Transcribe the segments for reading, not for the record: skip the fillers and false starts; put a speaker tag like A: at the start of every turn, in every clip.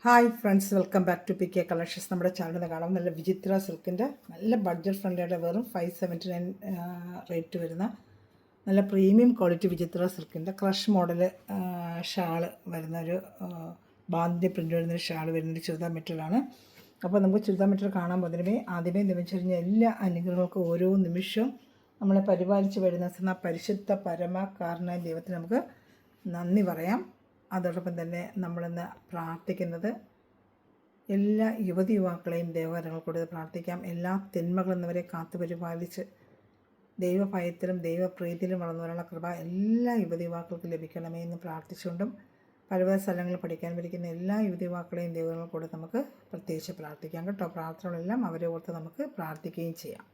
A: Hi friends, welcome back to P K collections. നമ്മുടെ ചാനലിൽ കാണാം നല്ല വിചിത്ര സിൽക്കിൻ്റെ നല്ല ബഡ്ജറ്റ് ഫ്രണ്ട്ലിയുടെ വെറും 579 റേറ്റ് വരുന്ന നല്ല പ്രീമിയം ക്വാളിറ്റി വിചിത്ര സിൽക്കിൻ്റെ ക്രഷ് മോഡൽ ഷാള് വരുന്ന ഒരു ബാന്തിൻ്റെ പ്രിൻ്റ് വരുന്നൊരു ഷാൾ വരുന്നൊരു ചുരിദാർ മെറ്റീരിയലാണ്. അപ്പോൾ നമുക്ക് ചുരിദാർ മെറ്റീരിയൽ കാണാൻ പോകുന്നതിന് ആദ്യമേ നിമിഷറിഞ്ഞ എല്ലാ അനുഗ്രഹങ്ങൾക്കും ഓരോ നിമിഷവും നമ്മളെ പരിപാലിച്ച് വരുന്ന പരിശുദ്ധ പരമകാരണ ദൈവത്തിന് നമുക്ക് നന്ദി പറയാം. അതോടൊപ്പം തന്നെ നമ്മളിന്ന് പ്രാർത്ഥിക്കുന്നത് എല്ലാ യുവതി യുവാക്കളെയും ദേവകരങ്ങൾ കൊടുത്ത് പ്രാർത്ഥിക്കാം. എല്ലാ തിന്മകളെന്നവരെ കാത്തു പരിപാലിച്ച് ദൈവഭയത്തിലും ദൈവപ്രീതിയിലും വളർന്നു കൃപ എല്ലാ യുവതി യുവാക്കൾക്കും ലഭിക്കണമേ എന്ന് പ്രാർത്ഥിച്ചുകൊണ്ടും പല സ്ഥലങ്ങളിൽ പഠിക്കാൻ പഠിക്കുന്ന എല്ലാ യുവതി യുവാക്കളെയും ദൈവങ്ങൾ കൂടെ നമുക്ക് പ്രത്യേകിച്ച് പ്രാർത്ഥിക്കാം കേട്ടോ. പ്രാർത്ഥനകളെല്ലാം അവരെ ഓർത്ത് നമുക്ക് പ്രാർത്ഥിക്കുകയും ചെയ്യാം.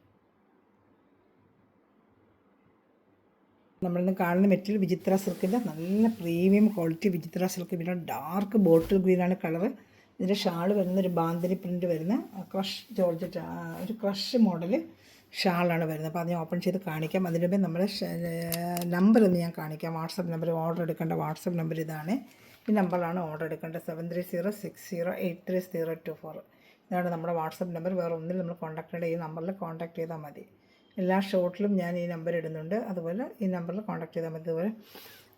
A: നമ്മളിന്ന് കാണുന്ന മെറ്റീരിയൽ വിചിത്ര സിൽക്കിൻ്റെ നല്ല പ്രീമിയം ക്വാളിറ്റി വിചിത്ര സിൽക്ക്. പിന്നെ ഡാർക്ക് ബോട്ടിൽ ഗ്രീനാണ് കളറ്. ഇതിൻ്റെ ഷാള് വരുന്ന ഒരു ബാന്തിനി പ്രിൻ്റ് വരുന്ന ക്രഷ് ജോർജറ്റ് ഒരു ക്രഷ് മോഡൽ ഷാളാണ് വരുന്നത്. അപ്പോൾ അത് ഞാൻ ഓപ്പൺ ചെയ്ത് കാണിക്കാം. അതിന് മുമ്പേ നമ്മുടെ നമ്പർ ഒന്ന് ഞാൻ കാണിക്കാം. വാട്സപ്പ് നമ്പർ, ഓർഡർ എടുക്കേണ്ട വാട്സപ്പ് നമ്പർ ഇതാണ്. ഈ നമ്പറിലാണ് ഓർഡർ എടുക്കേണ്ടത്. 7306024024. ഇതാണ് നമ്മുടെ വാട്സപ്പ് നമ്പർ. വേറെ ഒന്നിൽ നമ്മൾ കോൺടാക്ട് ചെയ്യേണ്ട ഈ നമ്പറിൽ കോൺടാക്ട് ചെയ്താൽ മതി. എല്ലാ ഷോട്ടിലും ഞാൻ ഈ നമ്പർ ഇടുന്നുണ്ട്. അതുപോലെ ഈ നമ്പറിൽ കോൺടാക്ട് ചെയ്താൽ മതി. അതുപോലെ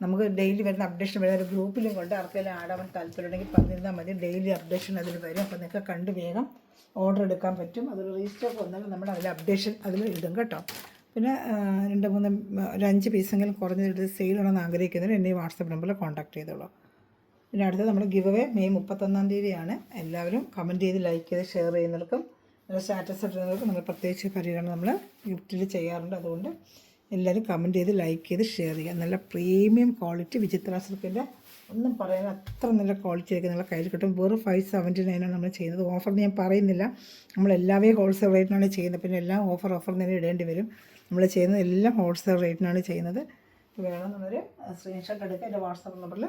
A: നമുക്ക് ഡെയിലി വരുന്ന അപ്ഡേഷൻ വരുന്ന ഒരു ഗ്രൂപ്പിലും കൊണ്ട് ആർക്കെങ്കിലും ആടാൻ താല്പര്യമുണ്ടെങ്കിൽ പറഞ്ഞിരുന്നാൽ മതി. ഡെയിലി അപ്ഡേഷൻ അതിൽ വരും. അപ്പോൾ നിങ്ങൾക്ക് കണ്ട് വേഗം ഓർഡർ എടുക്കാൻ പറ്റും. അതൊരു റീസ്റ്റോക്ക് വന്നാലും നമ്മുടെ അതിൽ അപ്ഡേഷൻ അതിൽ ഇടും കേട്ടോ. പിന്നെ 2-3 ഒരു 5 പീസെങ്കിലും കുറഞ്ഞെടുത്ത് സെയിൽ ആണെന്ന് ആഗ്രഹിക്കുന്നവർ എന്നെ ഈ വാട്സപ്പ് നമ്പറിൽ കോൺടാക്ട് ചെയ്തോളൂ. പിന്നെ അടുത്തത് നമ്മുടെ ഗിവ് അവേ മെയ് 31-ാം തീയതിയാണ്. എല്ലാവരും കമൻറ്റ് ചെയ്ത് ലൈക്ക് ചെയ്ത് ഷെയർ ചെയ്യുന്നവർക്കും നല്ല സ്റ്റാറ്റസ് ഇടുന്നവർക്ക് നമ്മൾ പ്രത്യേകിച്ച് പരിഗണന നമ്മൾ ഗിഫ്റ്റിൽ ചെയ്യാറുണ്ട്. അതുകൊണ്ട് എല്ലാവരും കമൻറ്റ് ചെയ്ത് ലൈക്ക് ചെയ്ത് ഷെയർ ചെയ്യുക. നല്ല പ്രീമിയം ക്വാളിറ്റി വിചിത്ര സിൽക്കിൻ്റെ ഒന്നും പറയാൻ അത്ര നല്ല ക്വാളിറ്റി ആയിരിക്കും. നല്ല കയ്യിൽ കിട്ടും. വെറും 579 നമ്മൾ ചെയ്യുന്നത്. ഓഫർ ഞാൻ പറയുന്നില്ല, നമ്മളെല്ലാവരും ഹോൾസെയിൽ റേറ്റിനാണ് ചെയ്യുന്നത്. പിന്നെ എല്ലാം ഓഫർ തന്നെ ഇടേണ്ടി വരും. നമ്മൾ ചെയ്യുന്നത് എല്ലാം ഹോൾസെയിൽ റേറ്റിനാണ് ചെയ്യുന്നത്. വേണമെന്നൊരു സ്ക്രീൻഷോട്ട് എടുക്കുക. എൻ്റെ വാട്സാപ്പ് നമ്പറിൽ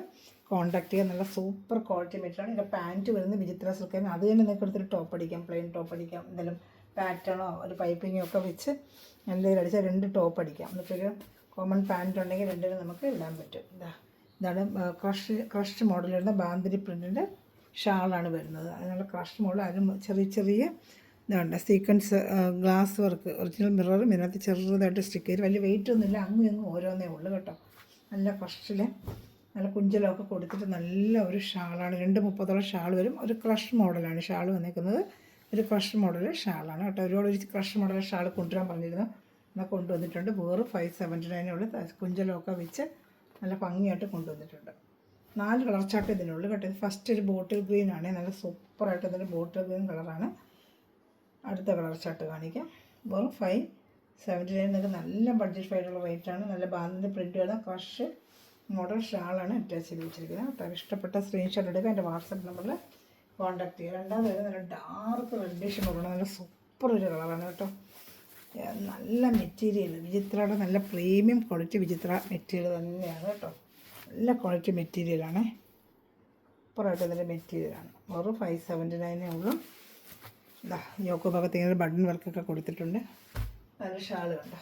A: കോൺടാക്ട് ചെയ്യുക. നല്ല സൂപ്പർ ക്വാളിറ്റി മെറ്റീരിയലാണ്. ഇതിൻ്റെ പാൻറ്റ് വരുന്നത് വിചിത്ര സിൽക്കാണ്. അത് തന്നെ നിങ്ങൾക്ക് എടുത്തിട്ട് ടോപ്പ് അടിക്കാം, പ്ലെയിൻ ടോപ്പ് അടിക്കാം. എന്തെങ്കിലും പാറ്റേണോ ഒരു പൈപ്പിങ്ങോ ഒക്കെ വെച്ച് എന്തെങ്കിലും അടിച്ചാൽ 2 ടോപ്പ് അടിക്കാം. എന്നിട്ടൊരു കോമൺ പാൻറ്റ് ഉണ്ടെങ്കിൽ 2 നമുക്ക് ഇടാൻ പറ്റും. ഇതാണ് ക്രഷ് മോഡൽ വരുന്ന ബാന്തിരി പ്രിൻറ്റിൻ്റെ ഷാളാണ് വരുന്നത്. അതിനുള്ള ക്രഷ് മോഡൽ അതിന് ചെറിയ ഇതുണ്ട് സീക്വൻസ് ഗ്ലാസ് വർക്ക് ഒറിജിനൽ മിററും ഇതിനകത്ത് ചെറുതായിട്ട് സ്റ്റിക്ക് ചെയ്ത് വലിയ വെയിറ്റ് ഒന്നുമില്ല. അങ്ങും ഓരോന്നേ ഉള്ളൂ കേട്ടോ. നല്ല ക്രഷിൽ നല്ല കുഞ്ചലമൊക്കെ കൊടുത്തിട്ട് നല്ല ഒരു ഷാളാണ്. 230 ഷാൾ വരും. ഒരു ക്രഷ് മോഡലാണ് ഷാൾ വന്നിരിക്കുന്നത്. ഒരു ക്രഷ് മോഡൽ ഷാളാണ് കേട്ടോ. ഒരുപാട് ഒരു ക്രഷ് മോഡൽ ഷാൾ കൊണ്ടുവരാൻ പറഞ്ഞിരുന്നു. എന്നാൽ കൊണ്ടുവന്നിട്ടുണ്ട്. വേറെ 579 കുഞ്ചലമൊക്കെ വെച്ച് നല്ല ഭംഗിയായിട്ട് കൊണ്ടുവന്നിട്ടുണ്ട്. 4 കളർ ചാർട്ട് ഇതിനുള്ളൂ കേട്ടോ. ഇത് ഫസ്റ്റ് ഒരു ബോട്ടിൽ ഗ്രീൻ ആണ്. നല്ല സൂപ്പറായിട്ട് ഇതിൻ്റെ ബോട്ടിൽ ഗ്രീൻ കളറാണ്. അടുത്ത കളർ ചാർട്ട് കാണിക്കാം. വെറും 579 നിങ്ങൾക്ക് നല്ല ബഡ്ജറ്റ് ഫൈലുള്ള റേറ്റാണ്. നല്ല ബാന്തിൻ്റെ പ്രിൻ്റ് വരുന്ന ക്രഷ് മോഡൽ ഷാളാണ് അറ്റാച്ച് ചെയ്ത് വെച്ചിരിക്കുന്നത് കേട്ടോ. ഇഷ്ടപ്പെട്ട സ്ക്രീൻഷോട്ട് എടുക്കുക. എൻ്റെ വാട്സപ്പ് നമ്പറിൽ കോൺടാക്ട് ചെയ്യുക. രണ്ടാമത് വരുന്നത് നല്ല ഡാർക്ക് റെഡിഷ് കളറാണ്. നല്ല സൂപ്പർ ഒരു കളറാണ് കേട്ടോ. നല്ല മെറ്റീരിയൽ വിചിത്രയുടെ നല്ല പ്രീമിയം ക്വാളിറ്റി വിചിത്ര മെറ്റീരിയൽ തന്നെയാണ് കേട്ടോ. നല്ല ക്വാളിറ്റി മെറ്റീരിയലാണ്. സൂപ്പറായിട്ട് ഇതിൻ്റെ മെറ്റീരിയലാണ്. വെറും 579 ഉള്ളൂ. യോക്ക് ഭാഗത്ത് ഇങ്ങനെ ബട്ടൺ വർക്കൊക്കെ കൊടുത്തിട്ടുണ്ട്. നല്ല ഷാൾ കണ്ടോ.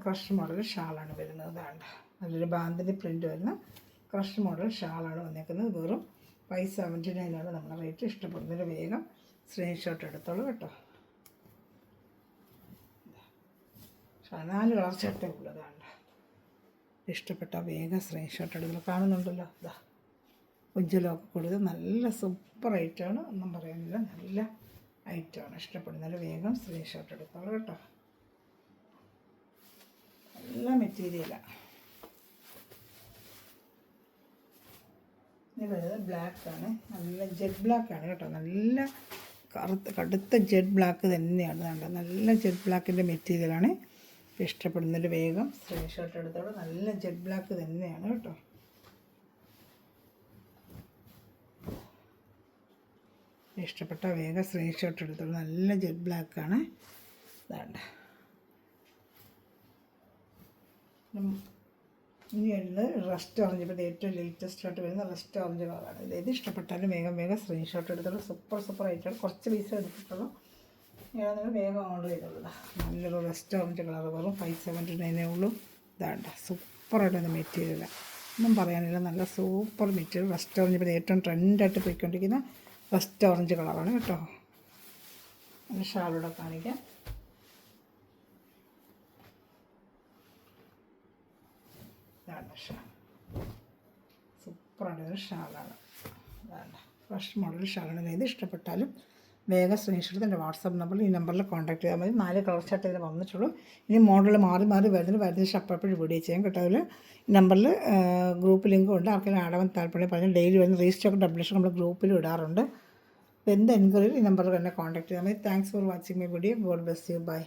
A: ക്രഷ് മോഡൽ ഷാളാണ് വരുന്നത്. അതാണ്ട് നല്ലൊരു ബാന്തിൻ്റെ പ്രിൻ്റ് വരുന്ന ക്രഷ് മോഡൽ ഷാളാണ് വന്നേക്കുന്നത്. വെറും 579 നമ്മുടെ റേറ്റ്. ഇഷ്ടപ്പെടുന്നതിന് വേഗം സ്ക്രീൻഷോട്ട് എടുത്തോളൂ കേട്ടോ. 4 കളർ ചട്ടേ ഉള്ളതാണ്. ഇഷ്ടപ്പെട്ട വേഗം സ്ക്രീൻഷോട്ട് എടുത്തോളൂ. കാണുന്നുണ്ടല്ലോ. ഉജ്ജ്വലമൊക്കെ കൊടുത്ത് നല്ല സൂപ്പർ ഐറ്റമാണ്. ഒന്നും പറയാനില്ല, നല്ല ഐറ്റമാണ്. ഇഷ്ടപ്പെടുന്നതിൽ വേഗം സ്ക്രീൻഷോട്ട് എടുത്തോളൂ കേട്ടോ. നല്ല മെറ്റീരിയലാണ്. ഇത് വരുന്നത് ബ്ലാക്കാണ്. നല്ല ജെറ്റ് ബ്ലാക്കാണ് കേട്ടോ. നല്ല കടുത്ത ജെറ്റ് ബ്ലാക്ക് തന്നെയാണ്. നല്ല ജെറ്റ് ബ്ലാക്കിൻ്റെ മെറ്റീരിയലാണ്. ഇഷ്ടപ്പെടുന്നതിൽ വേഗം സ്ക്രീൻഷോട്ട് എടുത്തോളൂ. നല്ല ജെറ്റ് ബ്ലാക്ക് തന്നെയാണ് കേട്ടോ. ഇഷ്ടപ്പെട്ട വേഗം സ്ക്രീൻഷോട്ട് എടുത്തോളൂ. നല്ല ജെറ്റ് ബ്ലാക്കാണ്. ഇതാണ്ട ഇനി വരുന്നത് റസ്റ്റ് ഓറഞ്ച്. ഇപ്പോൾ ഏറ്റവും ലേറ്റസ്റ്റ് ആയിട്ട് വരുന്ന റസ്റ്റ് ഓറഞ്ച് കളറാണ്. ഇത് ഇഷ്ടപ്പെട്ടാലും വേഗം സ്ക്രീൻഷോട്ട് എടുത്തോളൂ. സൂപ്പർ ആയിട്ടാണ്. കുറച്ച് പീസ് എടുത്തിട്ടുള്ളൂ. നിങ്ങൾ വേഗം ഓർഡർ ചെയ്തോളൂ. നല്ലൊരു റസ്റ്റ് ഓറഞ്ച് കളർ. വെറും 579 ഉള്ളൂ. ഇതാണ്ട സൂപ്പറായിട്ട് മെറ്റീരിയലാണ്. ഒന്നും പറയാനില്ല. നല്ല സൂപ്പർ മെറ്റീരിയൽ. റസ്റ്റ് ഓറഞ്ച് ഇപ്പോൾ ഏറ്റവും ട്രെൻഡായിട്ട് പോയിക്കൊണ്ടിരിക്കുന്ന റസ്റ്റ് ഓറഞ്ച് കളറാണ് കേട്ടോ. നല്ല ഷാളൂടെ കാണിക്കാം. ഇതാണ് ഷാൾ. സൂപ്പറായിട്ടൊരു ഷാളാണ്. ഇതാണ് ഫ്രഷ് മോഡൽ ഷാളാണ്. ഇത് ഇഷ്ടപ്പെട്ടാലും വേഗം സ്ക്രീൻഷോട്ട് എൻ്റെ വാട്സാപ്പ് നമ്പറിൽ ഈ നമ്പറിൽ കോൺടാക്ട് ചെയ്താൽ മതി. 4 കളർ ചാർട്ട് ഇതിൽ വന്നിട്ടുള്ളൂ. ഇനി മോഡൽ മാറി വരുന്ന അപ്പോഴപ്പോഴും വീഡിയോ ചെയ്യാൻ കേട്ടോ. അതിൽ നമ്പറിൽ ഗ്രൂപ്പ് ലിങ്കും ഉണ്ട്. ആർക്കെങ്കിലും ആടാൻ താല്പര്യം പറഞ്ഞാൽ ഡെയിലി വരുന്ന റീസ്റ്റോക്ക് അപ്ഡേഷൻ നമ്മൾ ഗ്രൂപ്പിൽ ഇടാറുണ്ട്. അപ്പോൾ എന്ത് എൻക്വയറിയിൽ ഈ നമ്പറിൽ തന്നെ കോൺടാക്ട് ചെയ്താൽ മതി. Thanks for watching my video. God bless you. Bye.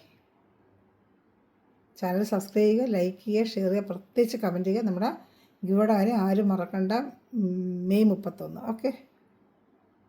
A: Channel subscribe ചെയ്യുക, ലൈക്ക് ചെയ്യുക, ഷെയർ ചെയ്യുക, പ്രത്യേകിച്ച് കമൻറ്റ് ചെയ്യുക. നമ്മുടെ ഗിവയുടെ കാര്യം ആരും മറക്കണ്ട. മെയ് 31. ഓക്കെ.